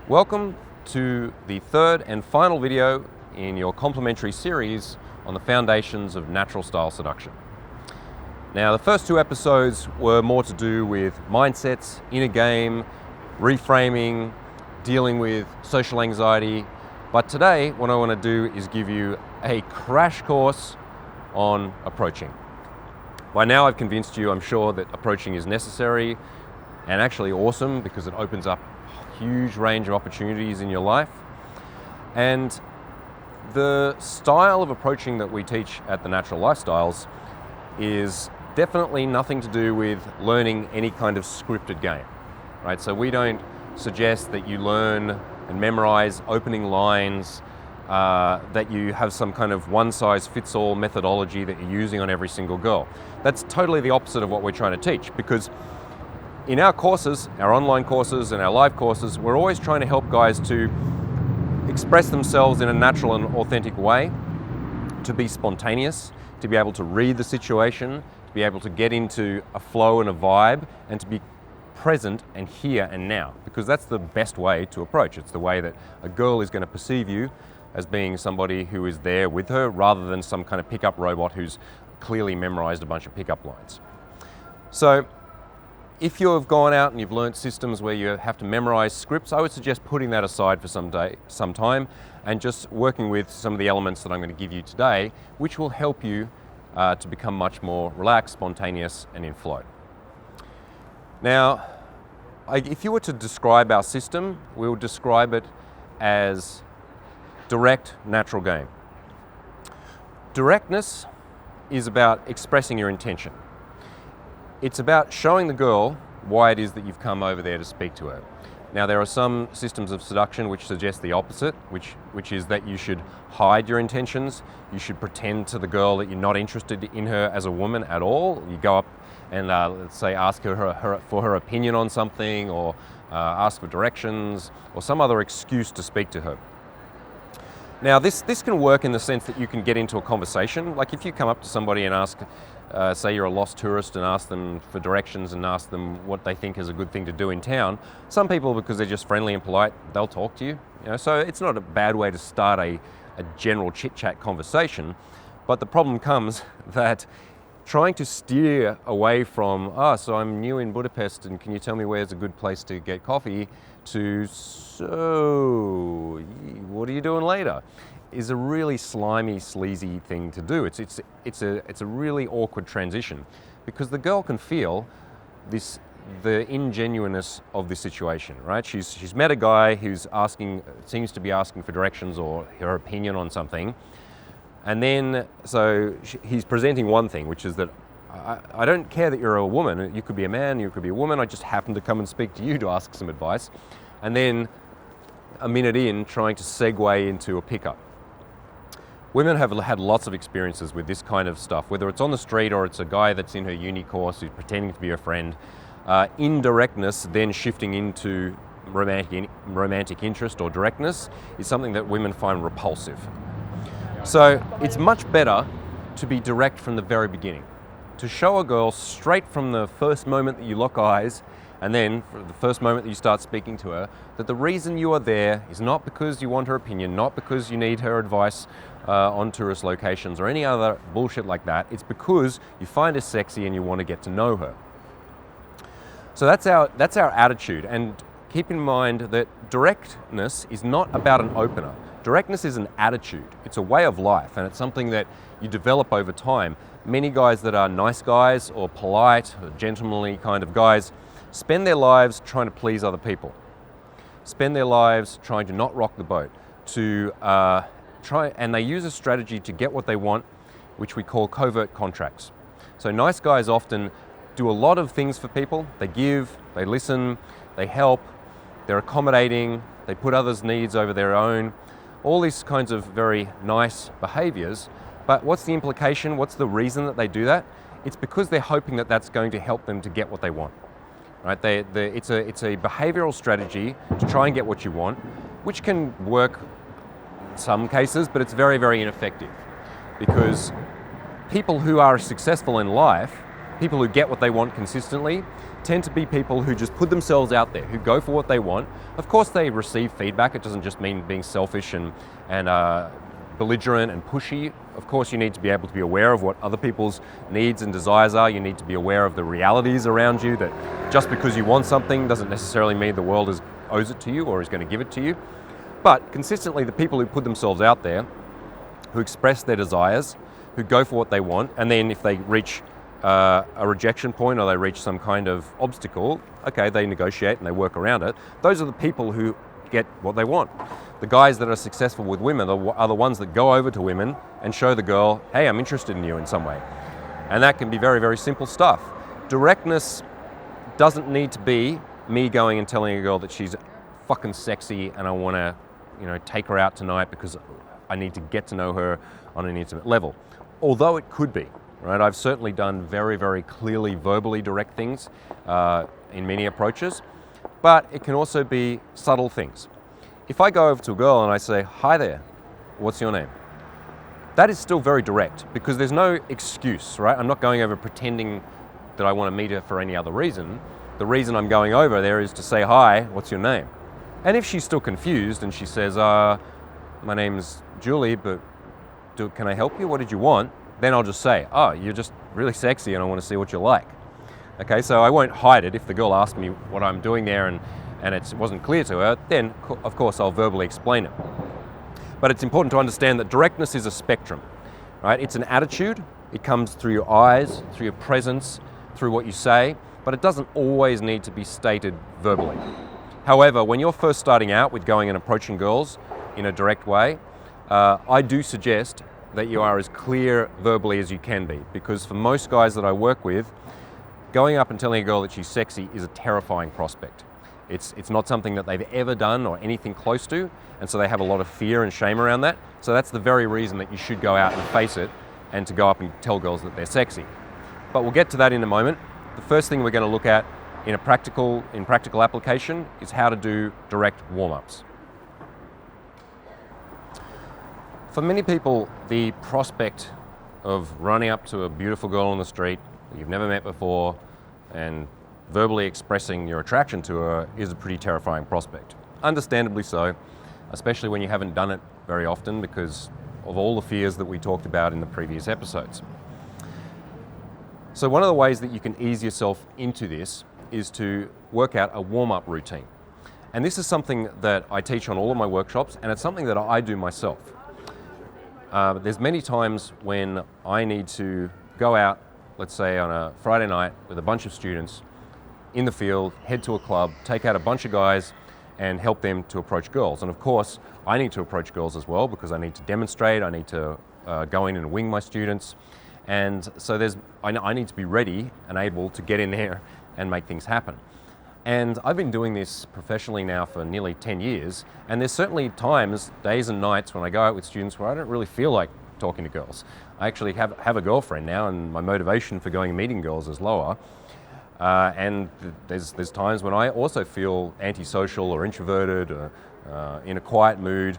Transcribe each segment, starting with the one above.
Welcome to the third and final video in your complimentary series on the foundations of natural style seduction. Now, the first two episodes were more to do with mindsets, inner game, reframing, dealing with social anxiety. But today, what I want to do is give you a crash course on approaching. By now, I've convinced you, I'm sure, that approaching is necessary and actually awesome because it opens up a huge range of opportunities in your life. And the style of approaching that we teach at the Natural Lifestyles is definitely nothing to do with learning any kind of scripted game, right? So we don't suggest that you learn and memorize opening lines, that you have some kind of one-size-fits-all methodology that you're using on every single girl. That's totally the opposite of what we're trying to teach, because in our courses, our online courses and our live courses, we're always trying to help guys to express themselves in a natural and authentic way, to be spontaneous, to be able to read the situation, to be able to get into a flow and a vibe, and to be present and here and now, because that's the best way to approach. It's the way that a girl is going to perceive you, as being somebody who is there with her, rather than some kind of pickup robot who's clearly memorized a bunch of pickup lines. So if you've gone out and you've learned systems where you have to memorize scripts, I would suggest putting that aside for some time and just working with some of the elements that I'm going to give you today, which will help you to become much more relaxed, spontaneous, and in flow. Now, if you were to describe our system, we would describe it as direct, natural game. Directness is about expressing your intention. It's about showing the girl why it is that you've come over there to speak to her. Now, there are some systems of seduction which suggest the opposite, which is that you should hide your intentions. You should pretend to the girl that you're not interested in her as a woman at all. You go up and let's say ask her for her opinion on something, or ask for directions, or some other excuse to speak to her. Now, this can work in the sense that you can get into a conversation. Like if you come up to somebody and ask, say you're a lost tourist, and ask them for directions and ask them what they think is a good thing to do in town. Some people, because they're just friendly and polite, they'll talk to you. So it's not a bad way to start a general chit-chat conversation. But the problem comes that trying to steer away from, so I'm new in Budapest and can you tell me where's a good place to get coffee, to, so what are you doing later, is a really slimy, sleazy thing to do. It's a really awkward transition, because the girl can feel the ingenuineness of this situation, right? She's met a guy who's seems to be asking for directions or her opinion on something. And then, so he's presenting one thing, which is that I don't care that you're a woman. You could be a man, you could be a woman. I just happened to come and speak to you to ask some advice. And then a minute in, trying to segue into a pickup. Women have had lots of experiences with this kind of stuff, whether it's on the street or it's a guy that's in her uni course who's pretending to be her friend. Indirectness, then shifting into romantic interest or directness, is something that women find repulsive. So it's much better to be direct from the very beginning, to show a girl straight from the first moment that you lock eyes, and then for the first moment that you start speaking to her, that the reason you are there is not because you want her opinion, not because you need her advice on tourist locations or any other bullshit like that. It's because you find her sexy and you want to get to know her. So that's our attitude. And keep in mind that directness is not about an opener. Directness is an attitude. It's a way of life, and it's something that you develop over time. Many guys that are nice guys or polite, or gentlemanly kind of guys spend their lives trying to please other people. Spend their lives trying to not rock the boat, and they use a strategy to get what they want, which we call covert contracts. So nice guys often do a lot of things for people. They give, they listen, they help, they're accommodating, they put others' needs over their own. All these kinds of very nice behaviors. But what's the implication? What's the reason that they do that? It's because they're hoping that that's going to help them to get what they want. Right? It's a behavioral strategy to try and get what you want, which can work in some cases, but it's very, very ineffective, because people who are successful in life people who get what they want consistently tend to be people who just put themselves out there, who go for what they want. Of course, they receive feedback. It doesn't just mean being selfish and belligerent and pushy. Of course, you need to be able to be aware of what other people's needs and desires are. You need to be aware of the realities around you, that just because you want something doesn't necessarily mean the world owes it to you or is going to give it to you. But consistently, the people who put themselves out there, who express their desires, who go for what they want, and then if they reach a rejection point or they reach some kind of obstacle, okay, they negotiate and they work around it. Those are the people who get what they want. The guys that are successful with women are the ones that go over to women and show the girl, hey, I'm interested in you in some way. And that can be very, very simple stuff. Directness doesn't need to be me going and telling a girl that she's fucking sexy and I want to, take her out tonight because I need to get to know her on an intimate level. Although it could be. Right, I've certainly done very, very clearly verbally direct things in many approaches, but it can also be subtle things. If I go over to a girl and I say, hi there, what's your name? That is still very direct because there's no excuse, right? I'm not going over pretending that I want to meet her for any other reason. The reason I'm going over there is to say, hi, what's your name? And if she's still confused and she says, my name's Julie, but can I help you? What did you want? Then I'll just say, oh, you're just really sexy and I want to see what you're like. Okay, so I won't hide it. If the girl asks me what I'm doing there and it wasn't clear to her, then of course I'll verbally explain it. But it's important to understand that directness is a spectrum, right? It's an attitude. It comes through your eyes, through your presence, through what you say, but it doesn't always need to be stated verbally. However, when you're first starting out with going and approaching girls in a direct way, I do suggest that you are as clear verbally as you can be, because for most guys that I work with, going up and telling a girl that she's sexy is a terrifying prospect. It's not something that they've ever done or anything close to, and so they have a lot of fear and shame around that. So that's the very reason that you should go out and face it and to go up and tell girls that they're sexy. But we'll get to that in a moment. The first thing we're going to look at in practical application is how to do direct warm-ups. For many people, the prospect of running up to a beautiful girl on the street that you've never met before and verbally expressing your attraction to her is a pretty terrifying prospect. Understandably so, especially when you haven't done it very often because of all the fears that we talked about in the previous episodes. So one of the ways that you can ease yourself into this is to work out a warm-up routine. And this is something that I teach on all of my workshops, and it's something that I do myself. There's many times when I need to go out, let's say on a Friday night with a bunch of students in the field, head to a club, take out a bunch of guys and help them to approach girls. And of course, I need to approach girls as well because I need to demonstrate, I need to go in and wing my students. And so I need to be ready and able to get in there and make things happen. And I've been doing this professionally now for nearly 10 years, and there's certainly times, days and nights when I go out with students where I don't really feel like talking to girls. I actually have a girlfriend now, and my motivation for going and meeting girls is lower. And there's times when I also feel antisocial or introverted or in a quiet mood.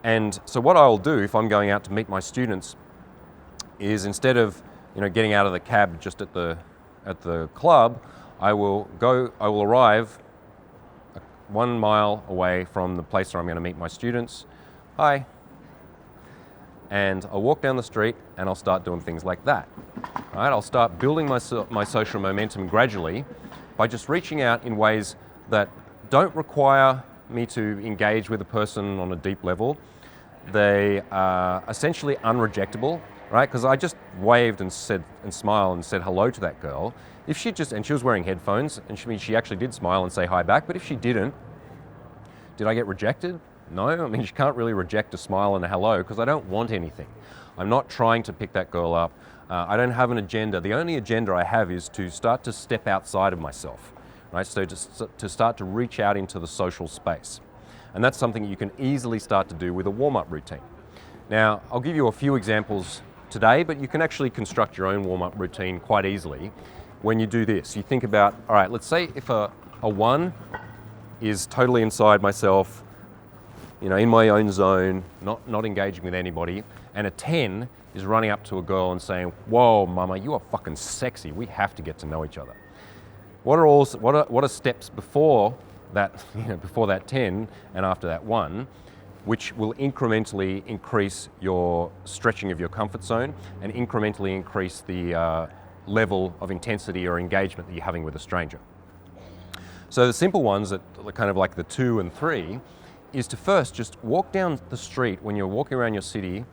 And so what I'll do if I'm going out to meet my students is instead of getting out of the cab just at the club, I will arrive 1 mile away from the place where I'm going to meet my students. Hi. And I'll walk down the street and I'll start doing things like that. Right? I'll start building my social momentum gradually by just reaching out in ways that don't require me to engage with a person on a deep level. They are essentially unrejectable, right? Because I just waved and smiled and said hello to that girl. If she was wearing headphones, and she actually did smile and say hi back, but if she didn't, did I get rejected? No, I mean, you can't really reject a smile and a hello because I don't want anything. I'm not trying to pick that girl up. I don't have an agenda. The only agenda I have is to start to step outside of myself, right? So to start to reach out into the social space. And that's something you can easily start to do with a warm-up routine. Now, I'll give you a few examples today, but you can actually construct your own warm-up routine quite easily when you do this. You think about, all right, let's say if a 1 is totally inside myself, in my own zone, not engaging with anybody, and a 10 is running up to a girl and saying, "Whoa, mama, you are fucking sexy. We have to get to know each other." What are steps before that, before that 10 and after that 1, which will incrementally increase your stretching of your comfort zone and incrementally increase the level of intensity or engagement that you're having with a stranger. So the simple ones that are kind of like the 2 and 3 is to first just walk down the street when you're walking around your city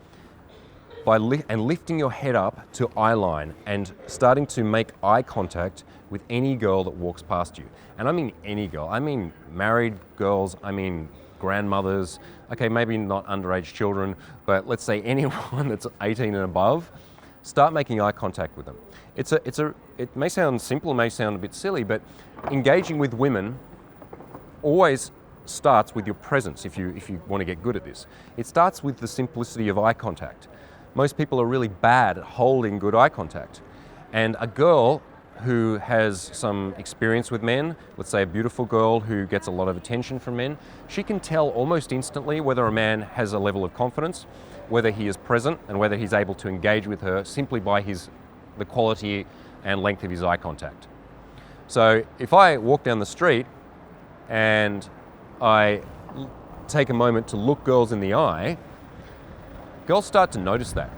and lifting your head up to eye line and starting to make eye contact with any girl that walks past you. And I mean any girl. I mean married girls, I mean grandmothers, okay, maybe not underage children, but let's say anyone that's 18 and above, start making eye contact with them. It may sound simple, it may sound a bit silly, but engaging with women always starts with your presence if you want to get good at this. It starts with the simplicity of eye contact. Most people are really bad at holding good eye contact. And a girl who has some experience with men, let's say a beautiful girl who gets a lot of attention from men, she can tell almost instantly whether a man has a level of confidence, whether he is present, and whether he's able to engage with her simply by the quality and length of his eye contact. So if I walk down the street and I take a moment to look girls in the eye, girls start to notice that,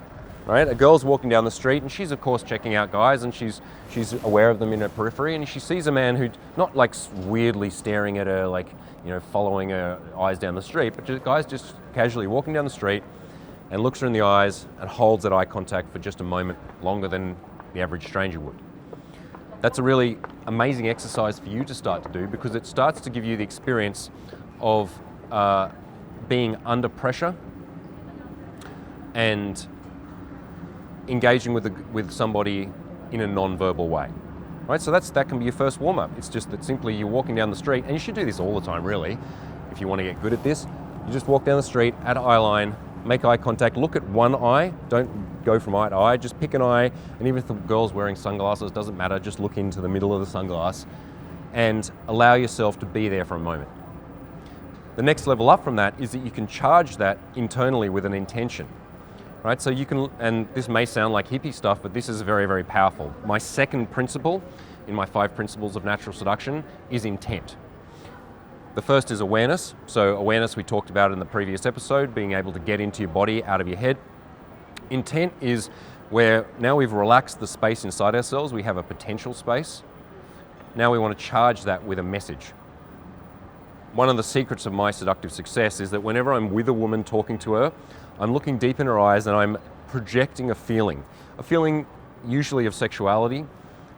right? A girl's walking down the street and she's of course checking out guys and she's aware of them in her periphery, and she sees a man who not like weirdly staring at her, like, following her eyes down the street, but the guy's just casually walking down the street and looks her in the eyes and holds that eye contact for just a moment longer than the average stranger would. That's a really amazing exercise for you to start to do, because it starts to give you the experience of being under pressure and engaging with somebody in a non-verbal way, right? So that can be your first warm-up. It's just that simply you're walking down the street, and you should do this all the time, really, if you want to get good at this. You just walk down the street at eye line, make eye contact, look at one eye, don't go from eye to eye, just pick an eye, and even if the girl's wearing sunglasses, doesn't matter, just look into the middle of the sunglass and allow yourself to be there for a moment. The next level up from that is that you can charge that internally with an intention. Right, so you can, and this may sound like hippie stuff, but this is very, very powerful. My second principle in my 5 principles of natural seduction is intent. The first is awareness. So awareness we talked about in the previous episode, being able to get into your body, out of your head. Intent is where now we've relaxed the space inside ourselves, we have a potential space. Now we want to charge that with a message. One of the secrets of my seductive success is that whenever I'm with a woman talking to her, I'm looking deep in her eyes and I'm projecting a feeling usually of sexuality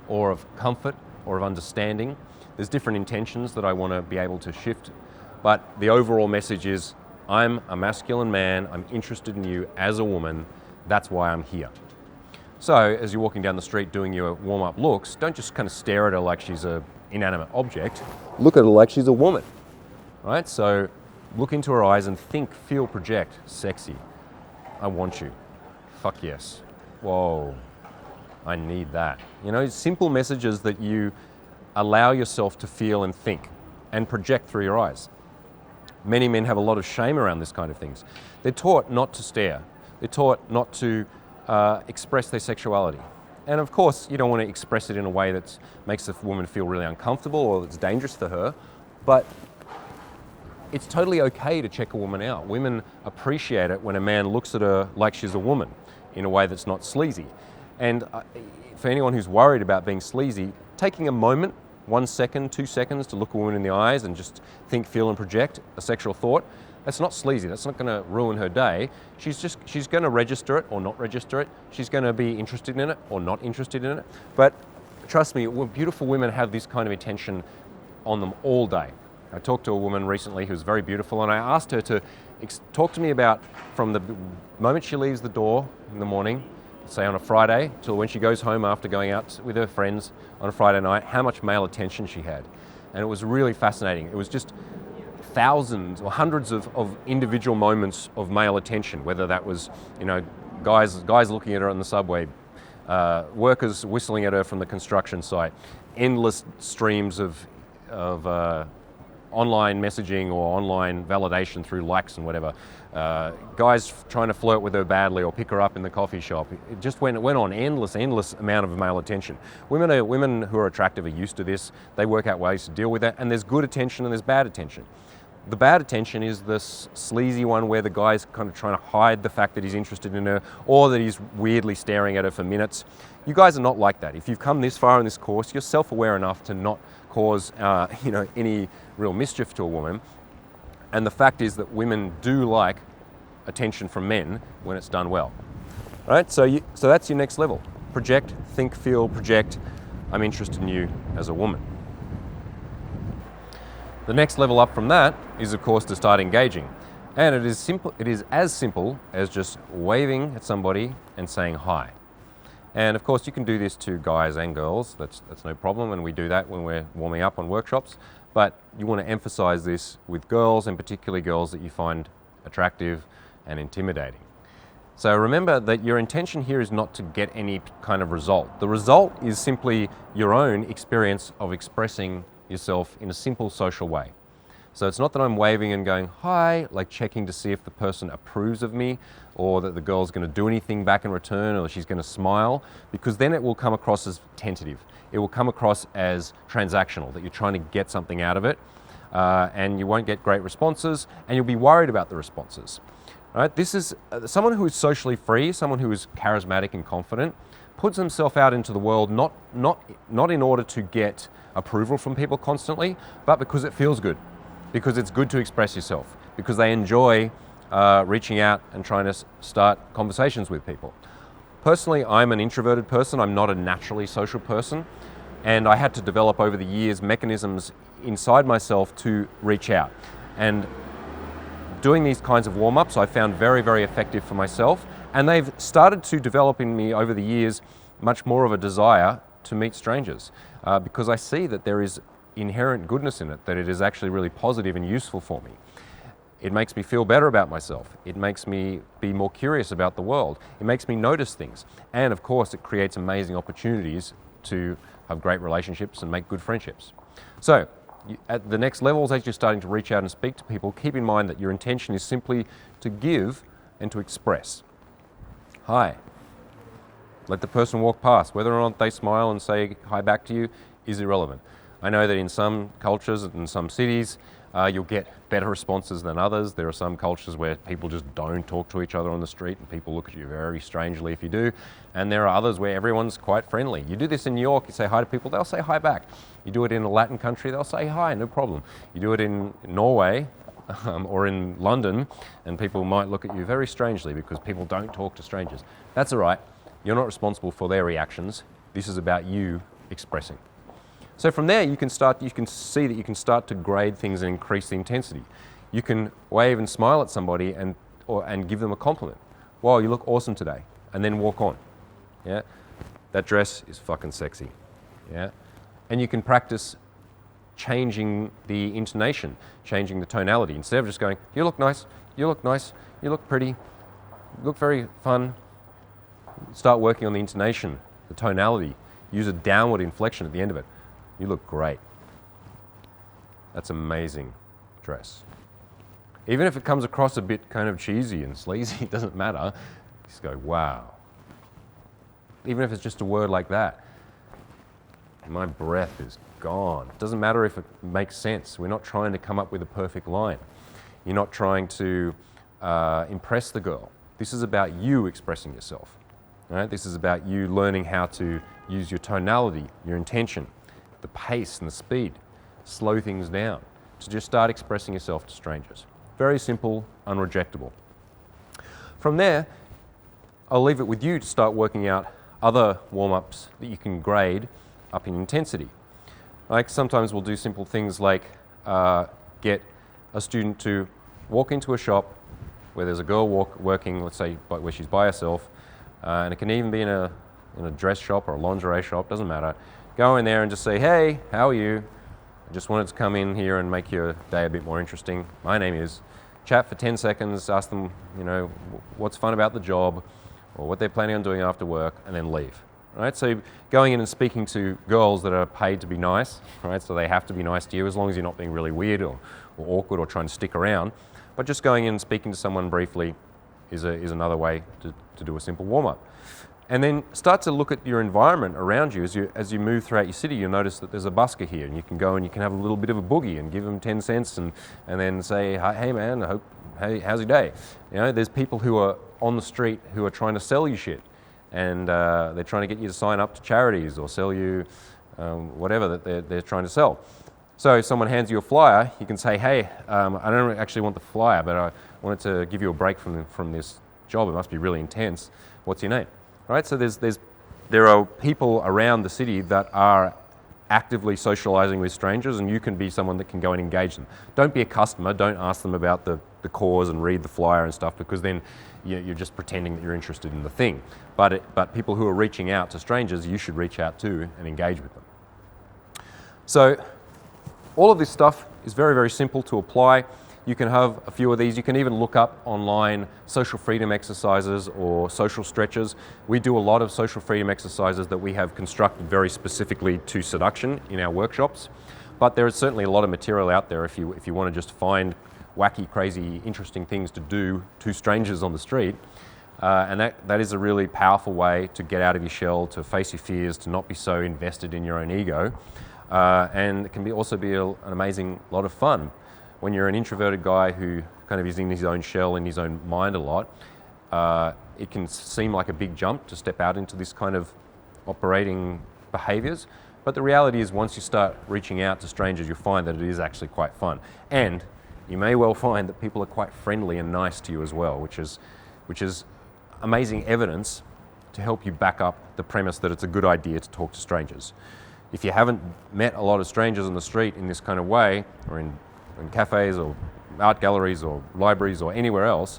or of comfort or of understanding. There's different intentions that I want to be able to shift, but the overall message is, I'm a masculine man, I'm interested in you as a woman, that's why I'm here. So as you're walking down the street doing your warm-up looks, don't just kind of stare at her like she's an inanimate object, look at her like she's a woman, right? So look into her eyes and think, feel, project, sexy. I want you. Fuck yes. Whoa. I need that. Simple messages that you allow yourself to feel and think and project through your eyes. Many men have a lot of shame around this kind of things. They're taught not to stare. They're taught not to express their sexuality. And of course, you don't want to express it in a way that makes the woman feel really uncomfortable or that's dangerous for her, but it's totally okay to check a woman out. Women appreciate it when a man looks at her like she's a woman in a way that's not sleazy. And for anyone who's worried about being sleazy, taking a moment, 1 second, 2 seconds to look a woman in the eyes and just think, feel and project a sexual thought, that's not sleazy. That's not going to ruin her day. She's going to register it or not register it. She's going to be interested in it or not interested in it. But trust me, beautiful women have this kind of attention on them all day. I talked to a woman recently who was very beautiful, and I asked her to talk to me about from the moment she leaves the door in the morning, say on a Friday, till when she goes home after going out with her friends on a Friday night, how much male attention she had. And it was really fascinating. It was just thousands or hundreds of individual moments of male attention, whether that was, guys looking at her on the subway, workers whistling at her from the construction site, endless streams of online messaging or online validation through likes and whatever. Guys trying to flirt with her badly or pick her up in the coffee shop. It just went on endless amount of male attention. Women who are attractive are used to this. They work out ways to deal with that, and there's good attention and there's bad attention. The bad attention is this sleazy one where the guy's kind of trying to hide the fact that he's interested in her or that he's weirdly staring at her for minutes. You guys are not like that. If you've come this far in this course, you're self-aware enough to not cause any real mischief to a woman. And the fact is that women do like attention from men when it's done well. All right, so that's your next level. Project, think, feel, project. I'm interested in you as a woman. The next level up from that is, of course, to start engaging. And it is as simple as just waving at somebody and saying hi. And of course, you can do this to guys and girls. That's no problem, and we do that when we're warming up on workshops. But you want to emphasize this with girls, and particularly girls that you find attractive and intimidating. So remember that your intention here is not to get any kind of result. The result is simply your own experience of expressing yourself in a simple social way. So it's not that I'm waving and going hi, like checking to see if the person approves of me or that the girl's going to do anything back in return or she's going to smile, because then it will come across as tentative. It will come across as transactional, that you're trying to get something out of it, and you won't get great responses, and you'll be worried about the responses. Right? This is someone who is socially free, someone who is charismatic and confident, puts himself out into the world not in order to get approval from people constantly, but because it feels good, because it's good to express yourself, because they enjoy reaching out and trying to start conversations with people. Personally, I'm an introverted person. I'm not a naturally social person, and I had to develop over the years mechanisms inside myself to reach out. And doing these kinds of warm-ups I found very, very effective for myself, and they've started to develop in me over the years much more of a desire to meet strangers, because I see that there is inherent goodness in it, that it is actually really positive and useful for me. It makes me feel better about myself. It makes me be more curious about the world. It makes me notice things. And of course, it creates amazing opportunities to have great relationships and make good friendships. So, at the next levels, as you're starting to reach out and speak to people, keep in mind that your intention is simply to give and to express. Hi. Let the person walk past. Whether or not they smile and say hi back to you is irrelevant. I know that in some cultures and some cities, you'll get better responses than others. There are some cultures where people just don't talk to each other on the street and people look at you very strangely if you do. And there are others where everyone's quite friendly. You do this in New York, you say hi to people, they'll say hi back. You do it in a Latin country, they'll say hi, no problem. You do it in Norway or in London, and people might look at you very strangely because people don't talk to strangers. That's all right. You're not responsible for their reactions. This is about you expressing. So from there, you can see that you can start to grade things and increase the intensity. You can wave and smile at somebody and give them a compliment. Wow, you look awesome today. And then walk on. Yeah, that dress is fucking sexy. Yeah, and you can practice changing the intonation, changing the tonality. Instead of just going, you look nice, you look nice, you look pretty, you look very fun. Start working on the intonation, the tonality. Use a downward inflection at the end of it. You look great. That's amazing dress. Even if it comes across a bit kind of cheesy and sleazy, it doesn't matter. Just go, wow. Even if it's just a word like that. My breath is gone. It doesn't matter if it makes sense. We're not trying to come up with a perfect line. You're not trying to impress the girl. This is about you expressing yourself. Right? This is about you learning how to use your tonality, your intention, the pace and the speed, slow things down, to just start expressing yourself to strangers. Very simple, unrejectable. From there, I'll leave it with you to start working out other warm-ups that you can grade up in intensity. Like sometimes we'll do simple things like get a student to walk into a shop where there's a girl working, let's say where she's by herself, and it can even be in a dress shop or a lingerie shop, doesn't matter. Go in there and just say, hey, how are you? I just wanted to come in here and make your day a bit more interesting. My name is. Chat for 10 seconds, ask them, what's fun about the job or what they're planning on doing after work, and then leave. right? So going in and speaking to girls that are paid to be nice, right? So they have to be nice to you as long as you're not being really weird or awkward or trying to stick around. But just going in and speaking to someone briefly is another way to do a simple warm-up. And then start to look at your environment around you. As you move throughout your city, you'll notice that there's a busker here, and you can go and you can have a little bit of a boogie and give them 10 cents and then say, hey man, hey, how's your day? You know, there's people who are on the street who are trying to sell you shit, and they're trying to get you to sign up to charities or sell you whatever that they're trying to sell. So if someone hands you a flyer, you can say, hey, I don't actually want the flyer, but I wanted to give you a break from this job. It must be really intense. What's your name? Right, so there are people around the city that are actively socializing with strangers, and you can be someone that can go and engage them. Don't be a customer, don't ask them about the cause and read the flyer and stuff, because then you're just pretending that you're interested in the thing. But people who are reaching out to strangers, you should reach out to and engage with them. So all of this stuff is very, very simple to apply. You can have a few of these. You can even look up online social freedom exercises or social stretches. We do a lot of social freedom exercises that we have constructed very specifically to seduction in our workshops. But there is certainly a lot of material out there if you want to just find wacky, crazy, interesting things to do to strangers on the street. And that is a really powerful way to get out of your shell, to face your fears, to not be so invested in your own ego. And it can also be an amazing lot of fun. When you're an introverted guy who kind of is in his own shell, in his own mind a lot, it can seem like a big jump to step out into this kind of operating behaviors. But the reality is, once you start reaching out to strangers, you'll find that it is actually quite fun. And you may well find that people are quite friendly and nice to you as well, which is amazing evidence to help you back up the premise that it's a good idea to talk to strangers. If you haven't met a lot of strangers on the street in this kind of way, or in cafes or art galleries or libraries or anywhere else,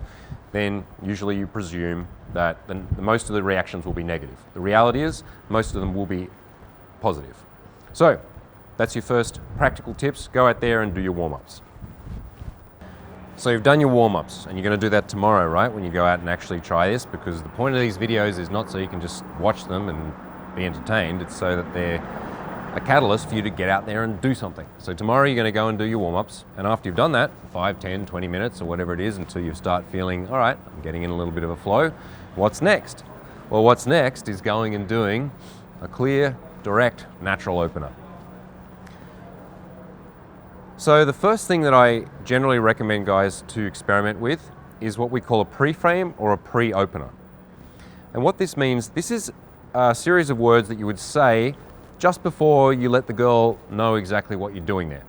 then usually you presume that most of the reactions will be negative. The reality is, most of them will be positive. So that's your first practical tips. Go out there and do your warm-ups. So you've done your warm-ups, and you're going to do that tomorrow, right, when you go out and actually try this, because the point of these videos is not so you can just watch them and be entertained. It's so that they're a catalyst for you to get out there and do something. So tomorrow you're going to go and do your warm-ups, and after you've done that, 5, 10, 20 minutes or whatever it is, until you start feeling, all right, I'm getting in a little bit of a flow, what's next? Well, what's next is going and doing a clear, direct, natural opener. So the first thing that I generally recommend guys to experiment with is what we call a pre-frame or a pre-opener. And what this means, this is a series of words that you would say just before you let the girl know exactly what you're doing there.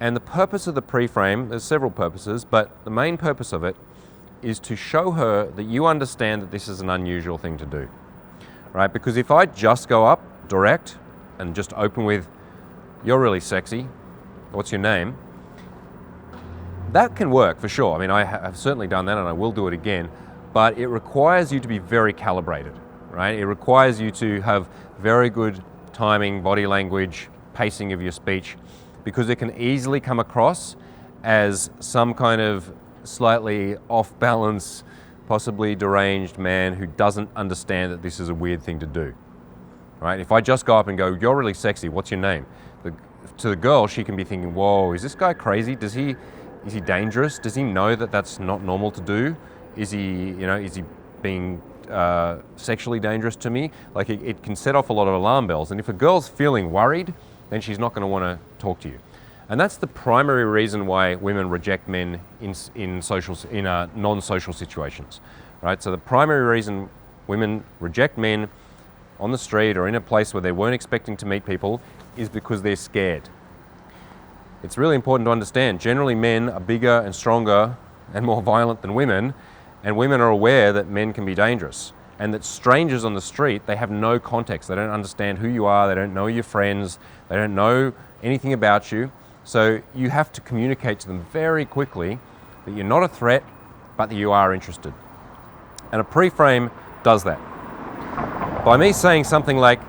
And the purpose of the pre-frame, there's several purposes, but the main purpose of it is to show her that you understand that this is an unusual thing to do, right? Because if I just go up direct and just open with, you're really sexy, what's your name? That can work for sure. I mean, I have certainly done that and I will do it again, but it requires you to be very calibrated, right? It requires you to have very good timing, body language, pacing of your speech, because it can easily come across as some kind of slightly off balance, possibly deranged man who doesn't understand that this is a weird thing to do, right? If I just go up and go, you're really sexy, what's your name? To the girl, she can be thinking, whoa, is this guy crazy? Is he dangerous? Does he know that that's not normal to do? Is he being sexually dangerous to me? Like it can set off a lot of alarm bells. And if a girl's feeling worried, then she's not going to want to talk to you. And that's the primary reason why women reject men in non-social situations, right? So the primary reason women reject men on the street or in a place where they weren't expecting to meet people is because they're scared. It's really important to understand, generally men are bigger and stronger and more violent than women, and women are aware that men can be dangerous, and that strangers on the street, they have no context. They don't understand who you are, they don't know your friends, they don't know anything about you. So you have to communicate to them very quickly that you're not a threat, but that you are interested. And a pre-frame does that. By me saying something like,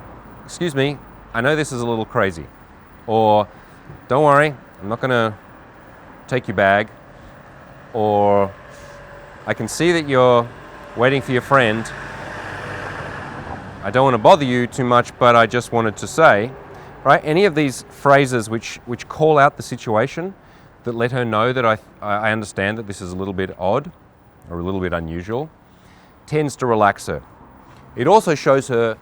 excuse me, I know this is a little crazy, or don't worry, I'm not going to take your bag, or I can see that you're waiting for your friend. I don't want to bother you too much, but I just wanted to say, right, any of these phrases which call out the situation, that let her know that I understand that this is a little bit odd or a little bit unusual, tends to relax her. It also shows her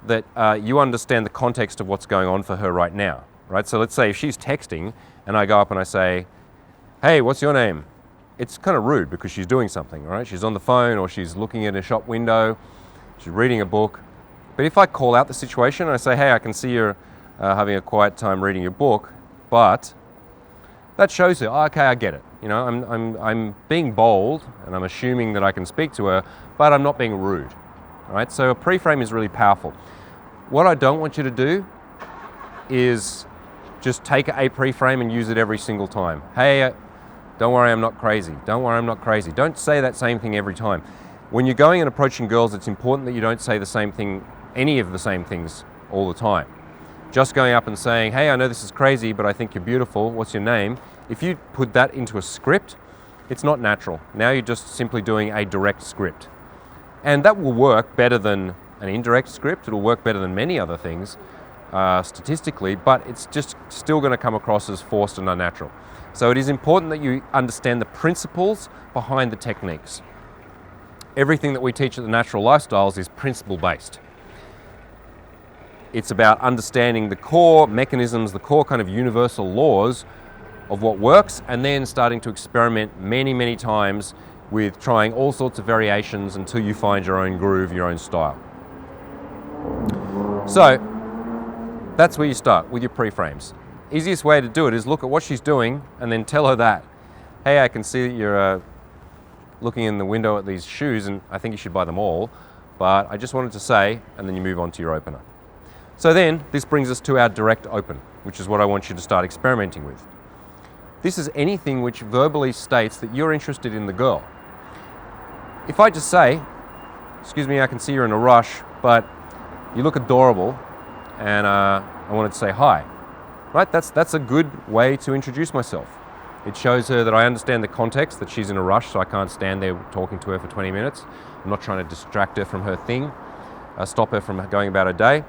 that you understand the context of what's going on for her right now, right? So let's say if she's texting and I go up and I say, hey, what's your name? It's kind of rude because she's doing something, right? She's on the phone or she's looking at a shop window, she's reading a book. But if I call out the situation and I say, hey, I can see you're having a quiet time reading your book, but that shows her, oh, okay, I get it. You know, I'm being bold and I'm assuming that I can speak to her, but I'm not being rude, right? So a pre-frame is really powerful. What I don't want you to do is just take a pre-frame and use it every single time. Hey, don't worry, I'm not crazy. Don't worry, I'm not crazy. Don't say that same thing every time. When you're going and approaching girls, it's important that you don't say the same thing, any of the same things all the time. Just going up and saying, hey, I know this is crazy, but I think you're beautiful. What's your name? If you put that into a script, it's not natural. Now you're just simply doing a direct script. And that will work better than an indirect script. It'll work better than many other things statistically, but it's just still going to come across as forced and unnatural. So it is important that you understand the principles behind the techniques. Everything that we teach at the Natural Lifestyles is principle-based. It's about understanding the core mechanisms, the core kind of universal laws of what works, and then starting to experiment many, many times with trying all sorts of variations until you find your own groove, your own style. So that's where you start with your pre-frames. Easiest way to do it is look at what she's doing and then tell her that, hey, I can see that you're looking in the window at these shoes and I think you should buy them all, but I just wanted to say, and then you move on to your opener. So then this brings us to our direct open, which is what I want you to start experimenting with. This is anything which verbally states that you're interested in the girl. If I just say, excuse me, I can see you're in a rush, but you look adorable and I wanted to say hi, right? That's a good way to introduce myself. It shows her that I understand the context, that she's in a rush, so I can't stand there talking to her for 20 minutes. I'm not trying to distract her from her thing, stop her from going about her day,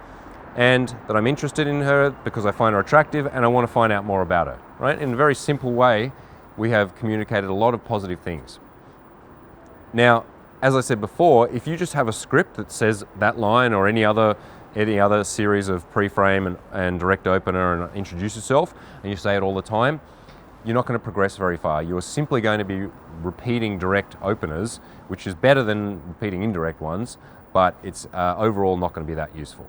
and that I'm interested in her because I find her attractive and I want to find out more about her, right? In a very simple way, we have communicated a lot of positive things. Now, as I said before, if you just have a script that says that line or any other series of pre-frame and direct opener and introduce yourself, and you say it all the time, you're not going to progress very far. You're simply going to be repeating direct openers, which is better than repeating indirect ones, but it's overall not going to be that useful.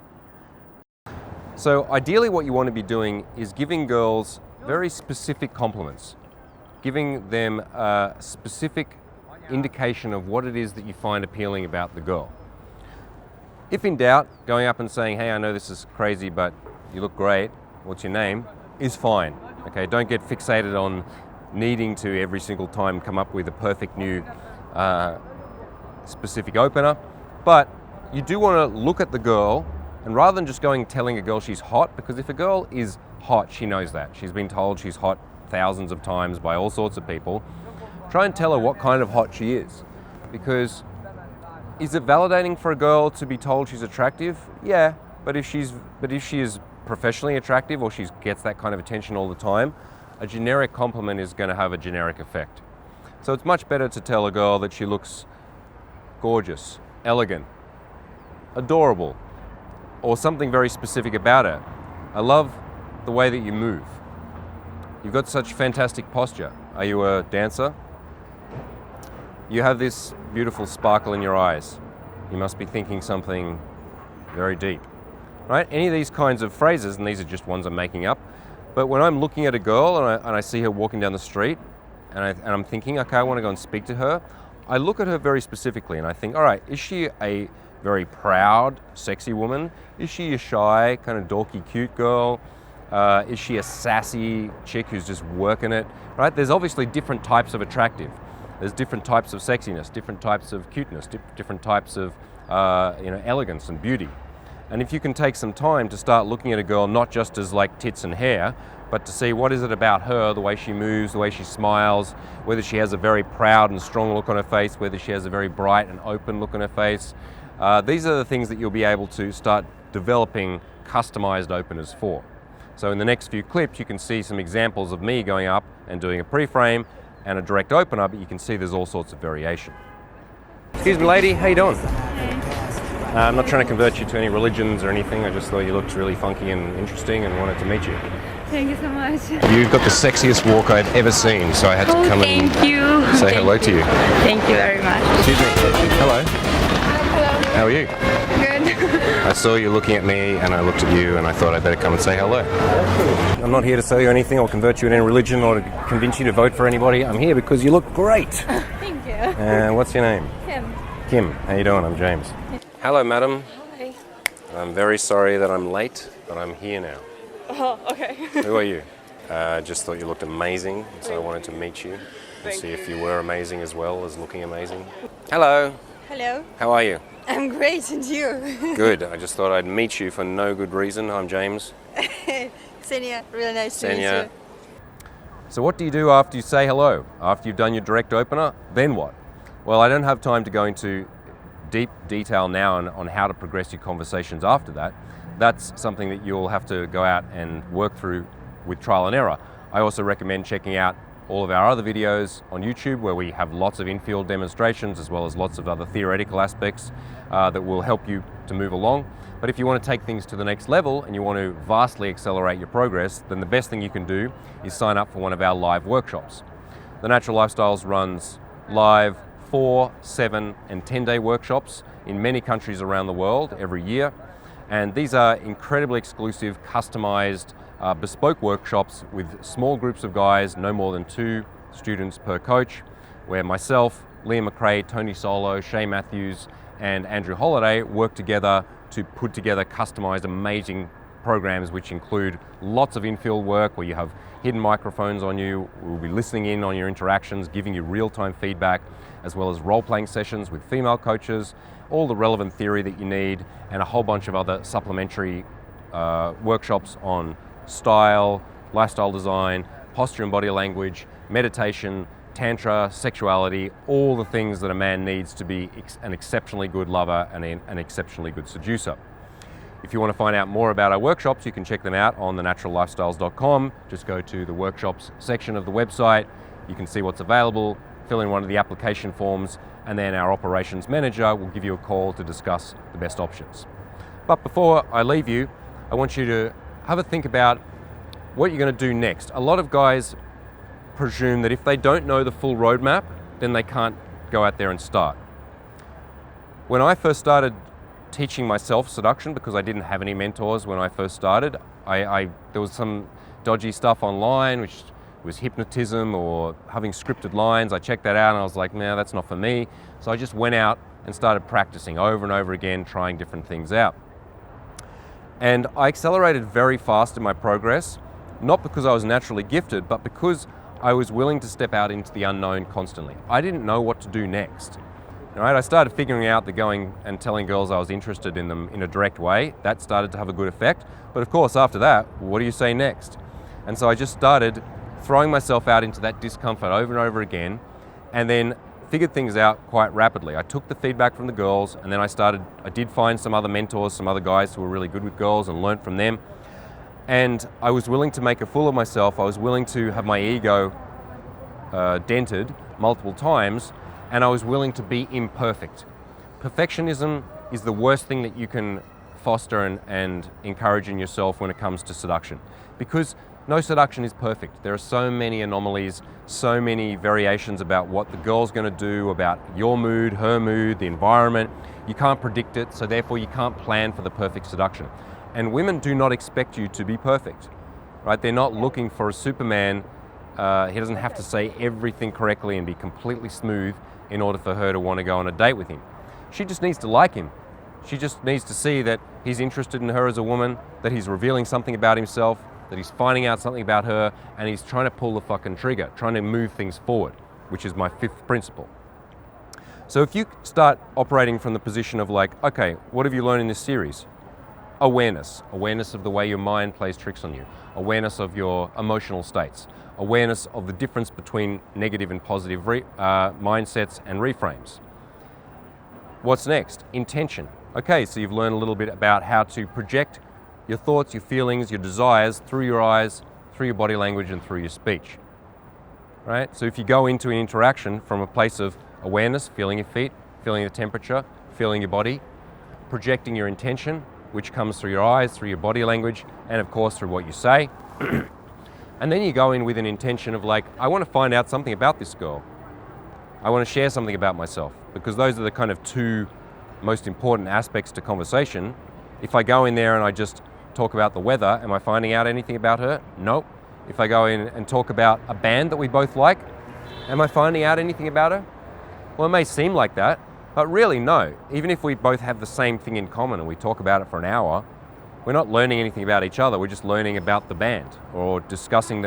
So ideally what you want to be doing is giving girls very specific compliments, giving them a specific indication of what it is that you find appealing about the girl. If in doubt, going up and saying, hey, I know this is crazy, but you look great, what's your name, is fine. Okay, don't get fixated on needing to every single time come up with a perfect new specific opener, but you do want to look at the girl, and rather than just telling a girl she's hot, because if a girl is hot, she knows that. She's been told she's hot thousands of times by all sorts of people. Try and tell her what kind of hot she is, because is it validating for a girl to be told she's attractive? Yeah, but if she is professionally attractive or she gets that kind of attention all the time, a generic compliment is going to have a generic effect. So it's much better to tell a girl that she looks gorgeous, elegant, adorable, or something very specific about her. I love the way that you move. You've got such fantastic posture. Are you a dancer? You have this beautiful sparkle in your eyes. You must be thinking something very deep, right? Any of these kinds of phrases, and these are just ones I'm making up, but when I'm looking at a girl and I see her walking down the street and I'm thinking, okay, I want to go and speak to her, I look at her very specifically and I think, all right, is she a very proud, sexy woman? Is she a shy, kind of dorky, cute girl? Is she a sassy chick who's just working it, right? There's obviously different types of attractive. There's different types of sexiness, different types of cuteness, different types of elegance and beauty. And if you can take some time to start looking at a girl not just as like tits and hair, but to see what is it about her, the way she moves, the way she smiles, whether she has a very proud and strong look on her face, whether she has a very bright and open look on her face, These are the things that you'll be able to start developing customized openers for. So in the next few clips, you can see some examples of me going up and doing a pre-frame and a direct opener, but you can see there's all sorts of variation. Excuse me, lady, how you doing? I'm not trying to convert you to any religions or anything. I just thought you looked really funky and interesting and wanted to meet you. Thank you so much. You've got the sexiest walk I've ever seen, so I had to come and say hello to you. Thank you very much. Excuse me. Hello. Hello. How are you? Good. I saw you looking at me and I looked at you and I thought I'd better come and say hello. I'm not here to sell you anything or convert you in any religion or to convince you to vote for anybody. I'm here because you look great. Thank you. What's your name? Kim. Kim. How you doing? I'm James. Hello, madam. Hi. I'm very sorry that I'm late, but I'm here now. Oh, okay. Who are you? Just thought you looked amazing, so I wanted to meet you and see if you were amazing as well as looking amazing. Hello. Hello. How are you? I'm great, and you? Good. I just thought I'd meet you for no good reason. I'm James. Senia, really nice to meet you. So what do you do after you say hello? After you've done your direct opener, then what? Well, I don't have time to go into deep detail now on how to progress your conversations after that. That's something that you'll have to go out and work through with trial and error. I also recommend checking out all of our other videos on YouTube where we have lots of in-field demonstrations as well as lots of other theoretical aspects that will help you to move along. But if you want to take things to the next level and you want to vastly accelerate your progress, then the best thing you can do is sign up for one of our live workshops. The Natural Lifestyles runs live 4, 7 and 10-day workshops in many countries around the world every year. And these are incredibly exclusive, customized, bespoke workshops with small groups of guys, no more than 2 students per coach, where myself, Liam McRae, Tony Solo, Shay Matthews, and Andrew Holliday work together to put together customized, amazing programs which include lots of in-field work where you have hidden microphones on you. We'll be listening in on your interactions, giving you real-time feedback, as well as role-playing sessions with female coaches, all the relevant theory that you need, and a whole bunch of other supplementary workshops on style, lifestyle design, posture and body language, meditation, tantra, sexuality, all the things that a man needs to be an exceptionally good lover and an exceptionally good seducer. If you want to find out more about our workshops, you can check them out on thenaturallifestyles.com. Just go to the workshops section of the website. You can see what's available, fill in one of the application forms, and then our operations manager will give you a call to discuss the best options. But before I leave you, I want you to have a think about what you're going to do next. A lot of guys presume that if they don't know the full roadmap, then they can't go out there and start. When I first started teaching myself seduction, because I didn't have any mentors when I first started, there was some dodgy stuff online, which was hypnotism or having scripted lines. I checked that out and I was like, nah, that's not for me. So I just went out and started practicing over and over again, trying different things out. And I accelerated very fast in my progress, not because I was naturally gifted, but because I was willing to step out into the unknown constantly. I didn't know what to do next. Right? I started figuring out that going and telling girls I was interested in them in a direct way, that started to have a good effect. But of course, after that, what do you say next? And so I just started throwing myself out into that discomfort over and over again, and then figured things out quite rapidly. I took the feedback from the girls, and then I did find some other mentors, some other guys who were really good with girls, and learned from them. And I was willing to make a fool of myself. I was willing to have my ego dented multiple times, and I was willing to be imperfect. Perfectionism is the worst thing that you can foster and encourage in yourself when it comes to seduction, because no seduction is perfect. There are so many anomalies, so many variations about what the girl's going to do, about your mood, her mood, the environment. You can't predict it, so therefore you can't plan for the perfect seduction. And women do not expect you to be perfect, right? They're not looking for a Superman. He doesn't have to say everything correctly and be completely smooth in order for her to want to go on a date with him. She just needs to like him. She just needs to see that he's interested in her as a woman, that he's revealing something about himself, that he's finding out something about her, and he's trying to pull the fucking trigger, trying to move things forward, which is my 5th principle. So if you start operating from the position of like, okay, what have you learned in this series? Awareness of the way your mind plays tricks on you, awareness of your emotional states, awareness of the difference between negative and positive mindsets and reframes. What's next? Intention. Okay, so you've learned a little bit about how to project your thoughts, your feelings, your desires through your eyes, through your body language, and through your speech. Right? So if you go into an interaction from a place of awareness, feeling your feet, feeling the temperature, feeling your body, projecting your intention, which comes through your eyes, through your body language, and of course through what you say. And then you go in with an intention of like, I want to find out something about this girl. I want to share something about myself, because those are the kind of two most important aspects to conversation. If I go in there and I just talk about the weather, am I finding out anything about her? Nope. If I go in and talk about a band that we both like, am I finding out anything about her? Well, it may seem like that, but really no. Even if we both have the same thing in common and we talk about it for an hour, we're not learning anything about each other. We're just learning about the band, or discussing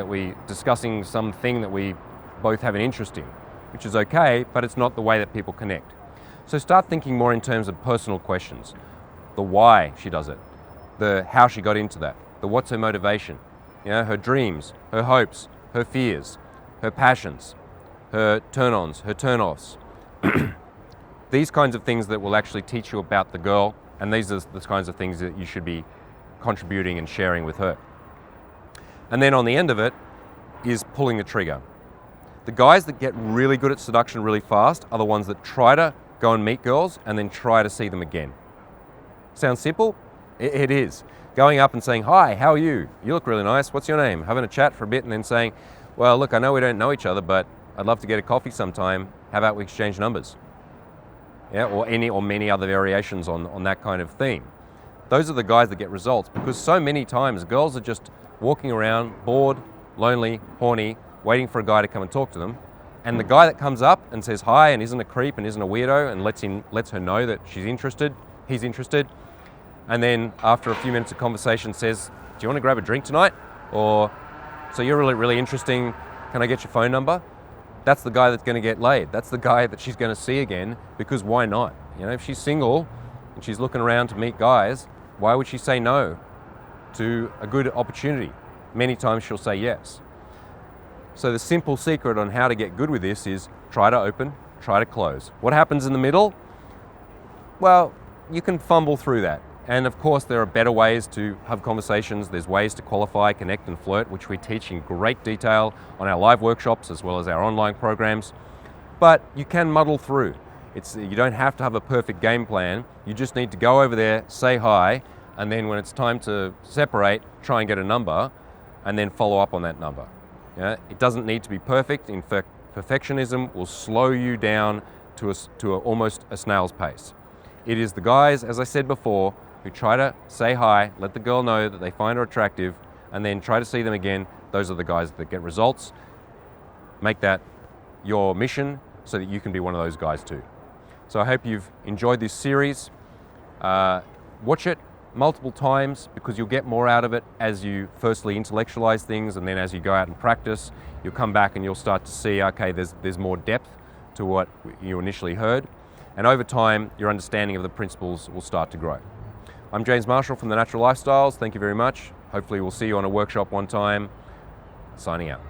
something that we both have an interest in, which is okay, but it's not the way that people connect. So start thinking more in terms of personal questions. The why she does it, the how she got into that, the what's her motivation, her dreams, her hopes, her fears, her passions, her turn-ons, her turn-offs. These kinds of things that will actually teach you about the girl, and these are the kinds of things that you should be contributing and sharing with her. And then on the end of it is pulling the trigger. The guys that get really good at seduction really fast are the ones that try to go and meet girls and then try to see them again. Sounds simple? It is. Going up and saying, hi, how are you? You look really nice. What's your name? Having a chat for a bit and then saying, well, look, I know we don't know each other, but I'd love to get a coffee sometime. How about we exchange numbers? Yeah, or many other variations on that kind of theme. Those are the guys that get results, because so many times girls are just walking around bored, lonely, horny, waiting for a guy to come and talk to them. And the guy that comes up and says hi and isn't a creep and isn't a weirdo and lets her know that he's interested, and then after a few minutes of conversation says, do you want to grab a drink tonight? Or, so you're really, really interesting, can I get your phone number? That's the guy that's going to get laid. That's the guy that she's going to see again, because why not? If she's single and she's looking around to meet guys, why would she say no to a good opportunity? Many times she'll say yes. So the simple secret on how to get good with this is try to open, try to close. What happens in the middle? Well, you can fumble through that. And of course, there are better ways to have conversations. There's ways to qualify, connect, and flirt, which we teach in great detail on our live workshops as well as our online programs. But you can muddle through. You don't have to have a perfect game plan. You just need to go over there, say hi, and then when it's time to separate, try and get a number, and then follow up on that number. It doesn't need to be perfect. In fact, perfectionism will slow you down to almost a snail's pace. It is the guys, as I said before, who try to say hi, let the girl know that they find her attractive, and then try to see them again. Those are the guys that get results. Make that your mission so that you can be one of those guys too. So I hope you've enjoyed this series. Watch it multiple times, because you'll get more out of it as you firstly intellectualize things, and then as you go out and practice, you'll come back and you'll start to see, okay, there's more depth to what you initially heard. And over time, your understanding of the principles will start to grow. I'm James Marshall from The Natural Lifestyles. Thank you very much. Hopefully we'll see you on a workshop one time. Signing out.